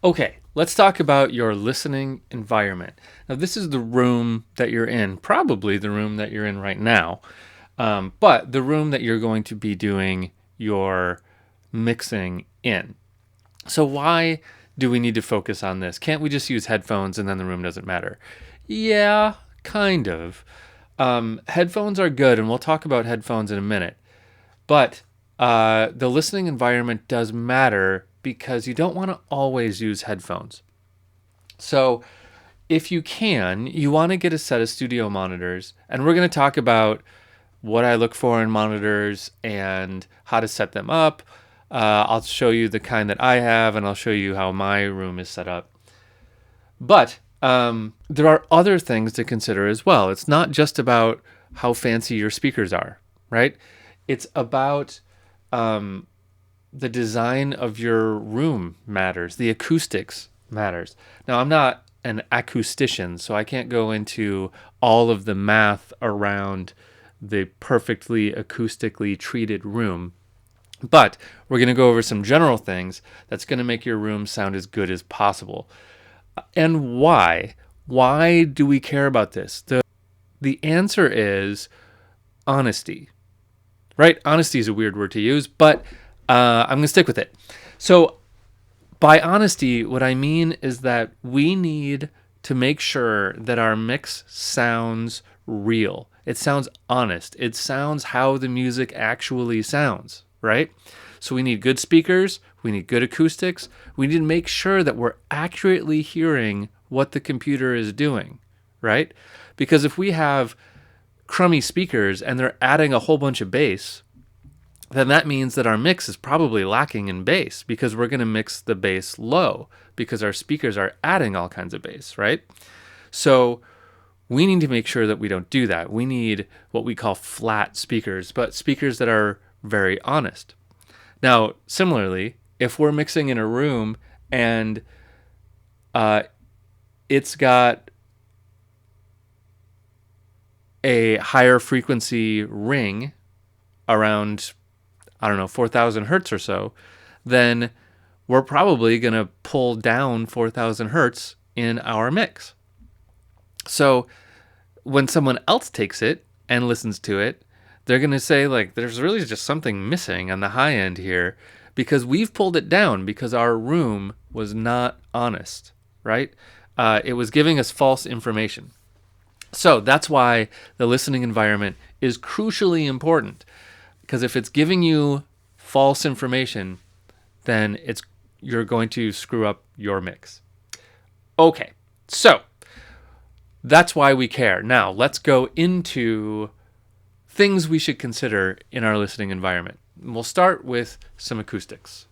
Okay, let's talk about your listening environment. Now, this is the room that you're in, probably the room that you're in right now, but the room that you're going to be doing your mixing in. So, why do we need to focus on this? Can't we just use headphones and then the room doesn't matter? Yeah, kind of. Headphones are good, and we'll talk about headphones in a minute. But the listening environment does matter because you don't want to always use headphones. So if you can, you want to get a set of studio monitors, and we're going to talk about what I look for in monitors and how to set them up. I'll show you the kind that I have, and I'll show you how my room is set up. But there are other things to consider as well. It's not just about how fancy your speakers are, right? It's about the design of your room matters. The acoustics matters. Now, I'm not an acoustician, so I can't go into all of the math around the perfectly acoustically treated room. But we're going to go over some general things that's going to make your room sound as good as possible. And why? Why do we care about this? The answer is honesty, right? Honesty is a weird word to use, but I'm going to stick with it. So, by honesty, what I mean is that we need to make sure that our mix sounds real. It sounds honest. It sounds how the music actually sounds, right? So we need good speakers. We need good acoustics. We need to make sure that we're accurately hearing what the computer is doing, right? Because if we have crummy speakers and they're adding a whole bunch of bass, then that means that our mix is probably lacking in bass because we're going to mix the bass low because our speakers are adding all kinds of bass, right? So we need to make sure that we don't do that. We need what we call flat speakers, but speakers that are very honest. Now, similarly, if we're mixing in a room and it's got a higher frequency ring around, 4,000 hertz or so, then we're probably going to pull down 4,000 hertz in our mix. So when someone else takes it and listens to it, they're going to say, like, there's really just something missing on the high end here because we've pulled it down because our room was not honest, right? It was giving us false information. So that's why the listening environment is crucially important. Because if it's giving you false information, then you're going to screw up your mix. Okay, so that's why we care. Now, let's go into things we should consider in our listening environment. We'll start with some acoustics.